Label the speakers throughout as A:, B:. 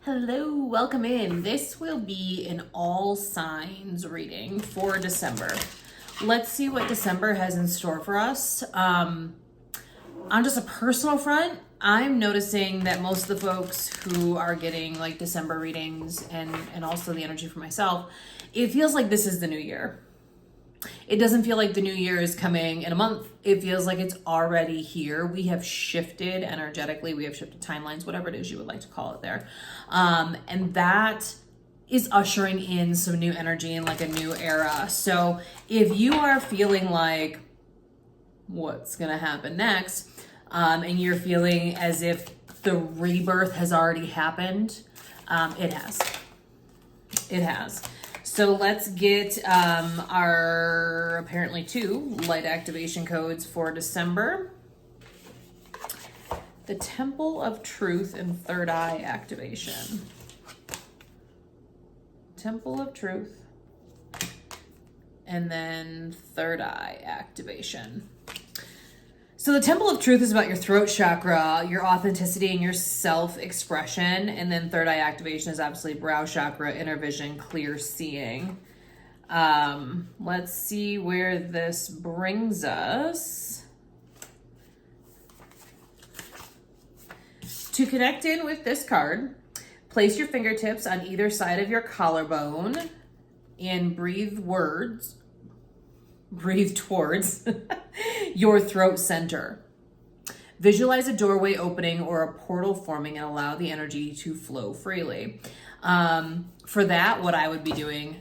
A: Hello, welcome in. This will be an all signs reading for December. Let's see what December has in store for us. On just a personal front, I'm noticing that most of the folks who are getting like December readings and also the energy for myself, it feels like this is the new year. It doesn't feel like the new year is coming in a month. It feels like it's already here. We have shifted energetically. We have shifted timelines, whatever it is you would like to call it there. And that is ushering in some new energy and like a new era. So if you are feeling like what's going to happen next, and you're feeling as if the rebirth has already happened, it has. It has. So let's get our apparently 2 light activation codes for December. The Temple of Truth and Third Eye activation. Temple of Truth and then Third Eye activation. So the Temple of Truth is about your throat chakra, your authenticity, and your self-expression. And then Third Eye activation is obviously brow chakra, inner vision, clear seeing. Let's see where this brings us. To connect in with this card, place your fingertips on either side of your collarbone and breathe towards your throat center. Visualize a doorway opening or a portal forming and allow the energy to flow freely. For that, what I would be doing,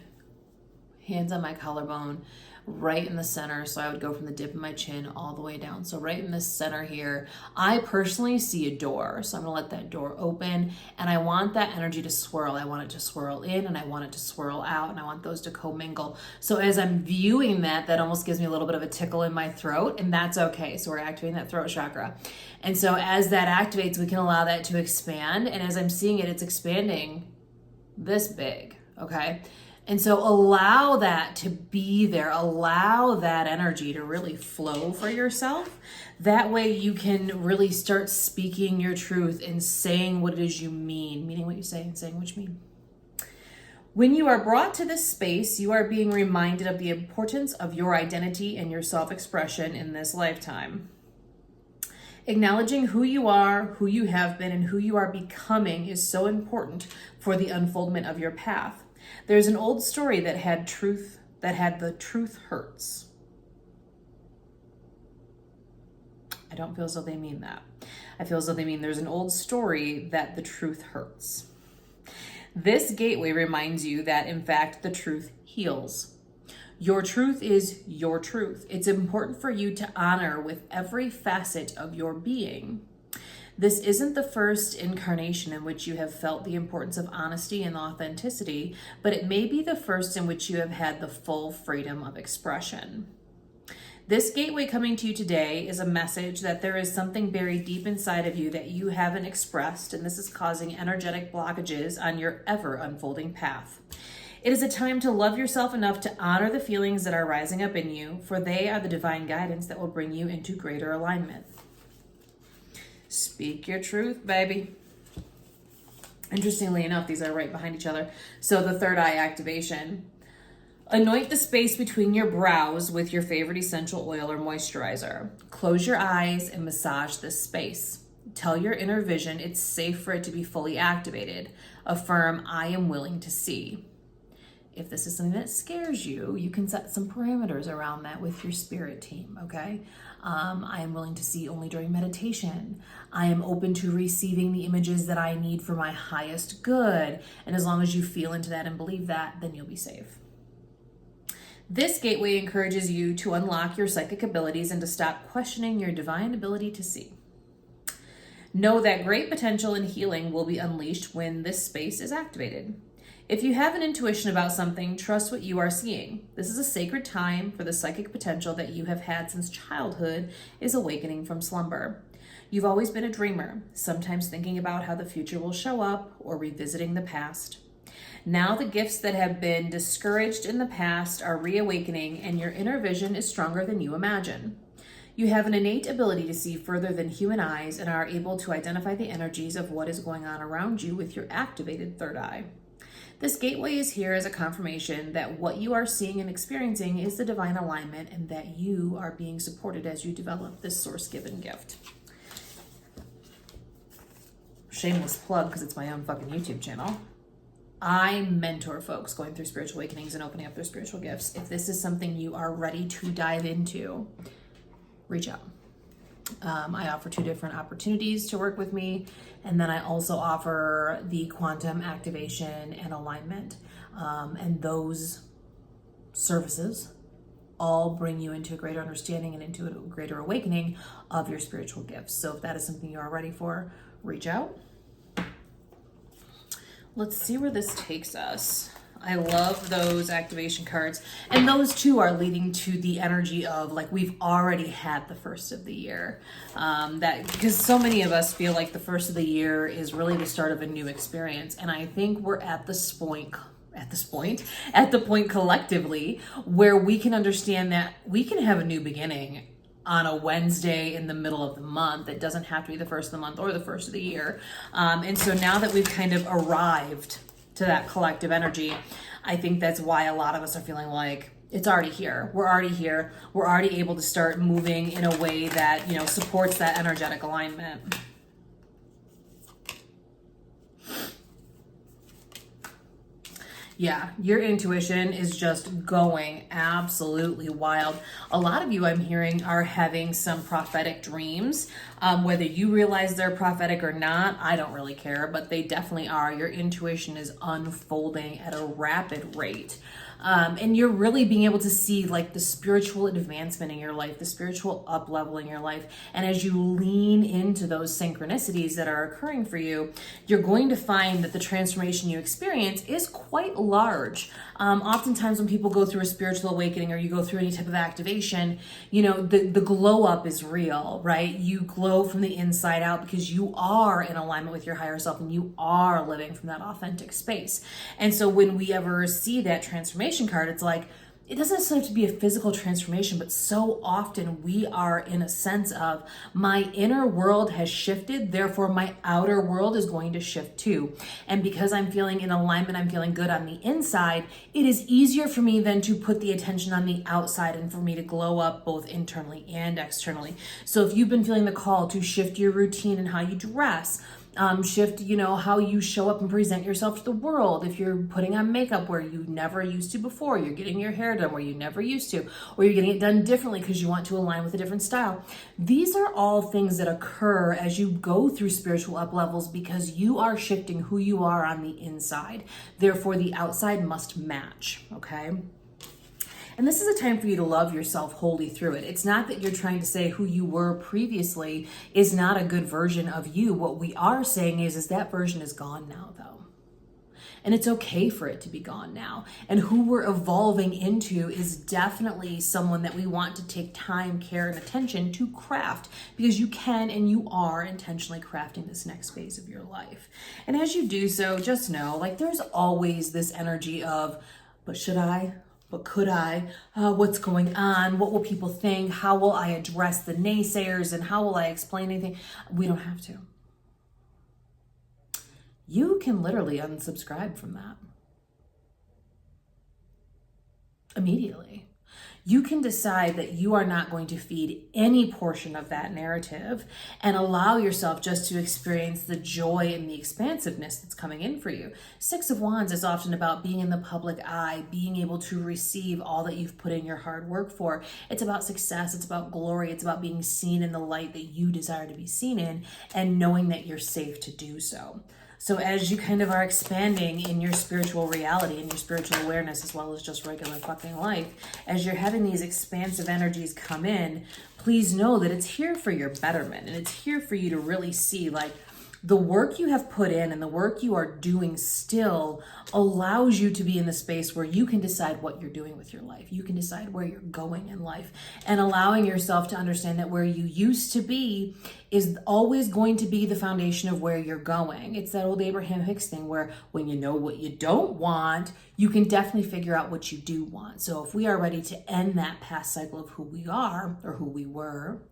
A: hands on my collarbone, right in the center. So I would go from the dip of my chin all the way down. So right in the center here, I personally see a door. So I'm gonna let that door open and I want that energy to swirl. I want it to swirl in and I want it to swirl out and I want those to commingle. So as I'm viewing that, that almost gives me a little bit of a tickle in my throat and that's okay. So we're activating that throat chakra. And so as that activates, we can allow that to expand. And as I'm seeing it, it's expanding this big, okay? And so allow that to be there. Allow that energy to really flow for yourself. That way you can really start speaking your truth and saying what it is you mean, meaning what you say and saying what you mean. When you are brought to this space, you are being reminded of the importance of your identity and your self-expression in this lifetime. Acknowledging who you are, who you have been, and who you are becoming is so important for the unfoldment of your path. There's an old story that had the truth hurts. I don't feel as though they mean that. I feel as though they mean there's an old story that the truth hurts. This gateway reminds you that, in fact, the truth heals. Your truth is your truth. It's important for you to honor with every facet of your being. This isn't the first incarnation in which you have felt the importance of honesty and authenticity, but it may be the first in which you have had the full freedom of expression. This gateway coming to you today is a message that there is something buried deep inside of you that you haven't expressed, and this is causing energetic blockages on your ever unfolding path. It is a time to love yourself enough to honor the feelings that are rising up in you, for they are the divine guidance that will bring you into greater alignment. Speak your truth, baby. Interestingly enough, these are right behind each other. So the third eye activation. Anoint the space between your brows with your favorite essential oil or moisturizer. Close your eyes and massage this space. Tell your inner vision it's safe for it to be fully activated. Affirm, I am willing to see. If this is something that scares you, you can set some parameters around that with your spirit team, okay? I am willing to see only during meditation. I am open to receiving the images that I need for my highest good. And as long as you feel into that and believe that, then you'll be safe. This gateway encourages you to unlock your psychic abilities and to stop questioning your divine ability to see. Know that great potential and healing will be unleashed when this space is activated. If you have an intuition about something, trust what you are seeing. This is a sacred time for the psychic potential that you have had since childhood is awakening from slumber. You've always been a dreamer, sometimes thinking about how the future will show up or revisiting the past. Now the gifts that have been discouraged in the past are reawakening and your inner vision is stronger than you imagine. You have an innate ability to see further than human eyes and are able to identify the energies of what is going on around you with your activated third eye. This gateway is here as a confirmation that what you are seeing and experiencing is the divine alignment and that you are being supported as you develop this source-given gift. Shameless plug because it's my own fucking YouTube channel. I mentor folks going through spiritual awakenings and opening up their spiritual gifts. If this is something you are ready to dive into, reach out. I offer 2 different opportunities to work with me, and then I also offer the quantum activation and alignment. And those services all bring you into a greater understanding and into a greater awakening of your spiritual gifts. So if that is something you are ready for, reach out. Let's see where this takes us. I love those activation cards. And those too are leading to the energy of like, we've already had the first of the year. Because so many of us feel like the first of the year is really the start of a new experience. And I think we're at the point collectively where we can understand that we can have a new beginning on a Wednesday in the middle of the month. It doesn't have to be the first of the month or the first of the year. And so now that we've kind of arrived to that collective energy, I think that's why a lot of us are feeling like it's already here. We're already here. We're already able to start moving in a way that, you know, supports that energetic alignment. Yeah, your intuition is just going absolutely wild. A lot of you I'm hearing are having some prophetic dreams. Whether you realize they're prophetic or not, I don't really care, but they definitely are. Your intuition is unfolding at a rapid rate. And you're really being able to see like the spiritual advancement in your life, the spiritual up-level in your life. And as you lean into those synchronicities that are occurring for you, you're going to find that the transformation you experience is quite large. Oftentimes when people go through a spiritual awakening or you go through any type of activation, you know, the glow up is real, right? You glow from the inside out because you are in alignment with your higher self and you are living from that authentic space. And so when we ever see that transformation card, it's like, it doesn't necessarily have to be a physical transformation, but so often we are in a sense of my inner world has shifted, therefore my outer world is going to shift too. And because I'm feeling in alignment, I'm feeling good on the inside, it is easier for me then to put the attention on the outside and for me to glow up both internally and externally. So if you've been feeling the call to shift your routine and how you dress, shift, you know, how you show up and present yourself to the world. If you're putting on makeup where you never used to before, you're getting your hair done where you never used to, or you're getting it done differently because you want to align with a different style. These are all things that occur as you go through spiritual up levels because you are shifting who you are on the inside. Therefore, the outside must match, okay? And this is a time for you to love yourself wholly through it. It's not that you're trying to say who you were previously is not a good version of you. What we are saying is that version is gone now, though. And it's okay for it to be gone now. And who we're evolving into is definitely someone that we want to take time, care, and attention to craft, because you can and you are intentionally crafting this next phase of your life. And as you do so, just know, like, there's always this energy of, but should I? But could I? What's going on? What will people think? How will I address the naysayers? And how will I explain anything? We don't have to. You can literally unsubscribe from that immediately. You can decide that you are not going to feed any portion of that narrative and allow yourself just to experience the joy and the expansiveness that's coming in for you. Six of Wands is often about being in the public eye, being able to receive all that you've put in your hard work for. It's about success. It's about glory. It's about being seen in the light that you desire to be seen in and knowing that you're safe to do so. So as you kind of are expanding in your spiritual reality and your spiritual awareness, as well as just regular fucking life, as you're having these expansive energies come in, please know that it's here for your betterment and it's here for you to really see, like, The work you have put in and the work you are doing still allows you to be in the space where you can decide what you're doing with your life. You can decide where you're going in life, and allowing yourself to understand that where you used to be is always going to be the foundation of where you're going. It's that old Abraham Hicks thing where when you know what you don't want, you can definitely figure out what you do want. So if we are ready to end that past cycle of who we are or who we were,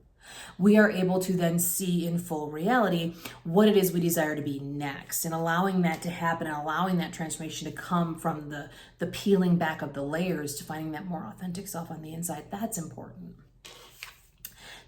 A: we are able to then see in full reality what it is we desire to be next, and allowing that to happen and allowing that transformation to come from the peeling back of the layers to finding that more authentic self on the inside. That's important.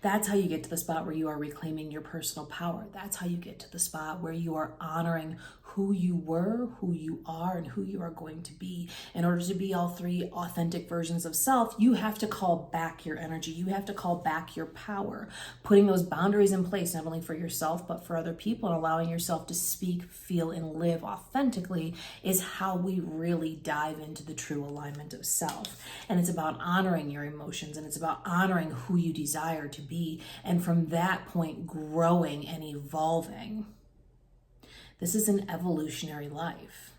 A: That's how you get to the spot where you are reclaiming your personal power. That's how you get to the spot where you are honoring who you were, who you are, and who you are going to be. In order to be all three authentic versions of self, you have to call back your energy. You have to call back your power. Putting those boundaries in place, not only for yourself, but for other people, and allowing yourself to speak, feel, and live authentically is how we really dive into the true alignment of self. And it's about honoring your emotions, and it's about honoring who you desire to be. And from that point, growing and evolving. This is an evolutionary life.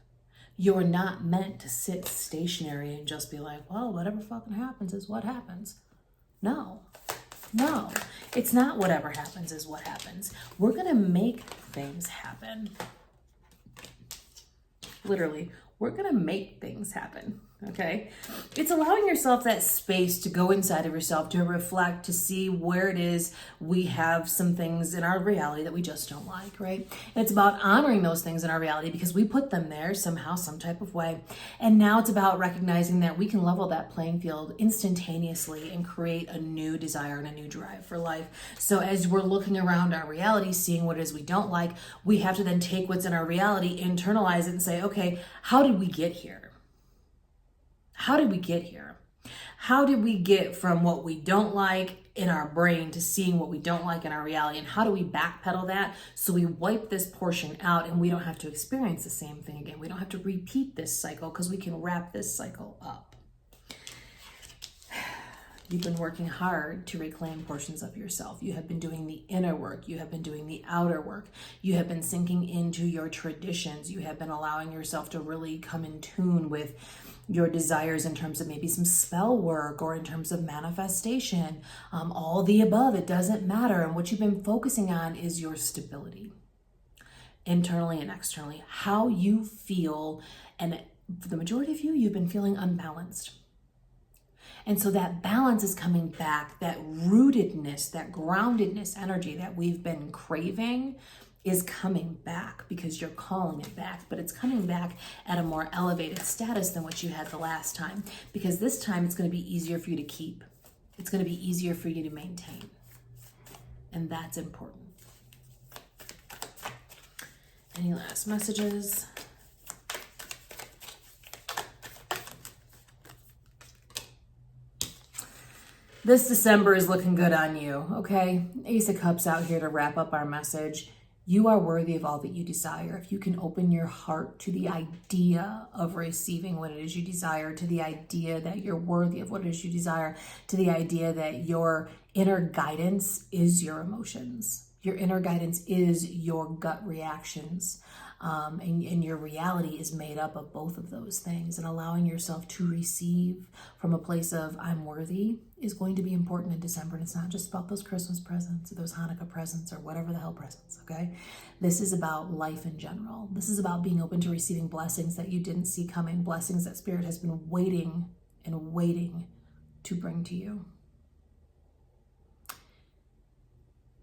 A: You're not meant to sit stationary and just be like, well, whatever fucking happens is what happens. No, it's not whatever happens is what happens. We're going to make things happen. Literally, we're going to make things happen. Okay. It's allowing yourself that space to go inside of yourself, to reflect, to see where it is we have some things in our reality that we just don't like, right? And it's about honoring those things in our reality because we put them there somehow, some type of way. And now it's about recognizing that we can level that playing field instantaneously and create a new desire and a new drive for life. So as we're looking around our reality, seeing what it is we don't like, we have to then take what's in our reality, internalize it, and say, okay, how did we get here? How did we get here? How did we get from what we don't like in our brain to seeing what we don't like in our reality? And how do we backpedal that so we wipe this portion out and we don't have to experience the same thing again? We don't have to repeat this cycle because we can wrap this cycle up. You've been working hard to reclaim portions of yourself. You have been doing the inner work. You have been doing the outer work. You have been sinking into your traditions. You have been allowing yourself to really come in tune with your desires in terms of maybe some spell work or in terms of manifestation, all the above. It doesn't matter. And what you've been focusing on is your stability, internally and externally, how you feel. And for the majority of you, you've been feeling unbalanced. And so that balance is coming back, that rootedness, that groundedness energy that we've been craving is coming back because you're calling it back, but it's coming back at a more elevated status than what you had the last time, because this time it's going to be easier for you to keep. It's going to be easier for you to maintain. And that's important. Any last messages? This December is looking good on you, okay? Ace of Cups out here to wrap up our message. You are worthy of all that you desire. If you can open your heart to the idea of receiving what it is you desire, to the idea that you're worthy of what it is you desire, to the idea that your inner guidance is your emotions. Your inner guidance is your gut reactions. And your reality is made up of both of those things, and allowing yourself to receive from a place of I'm worthy is going to be important in December. And it's not just about those Christmas presents or those Hanukkah presents or whatever the hell presents, okay? This is about life in general. This is about being open to receiving blessings that you didn't see coming, blessings that Spirit has been waiting and waiting to bring to you.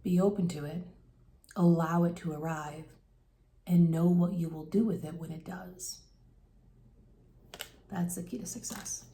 A: Be open to it, allow it to arrive, and know what you will do with it when it does. That's the key to success.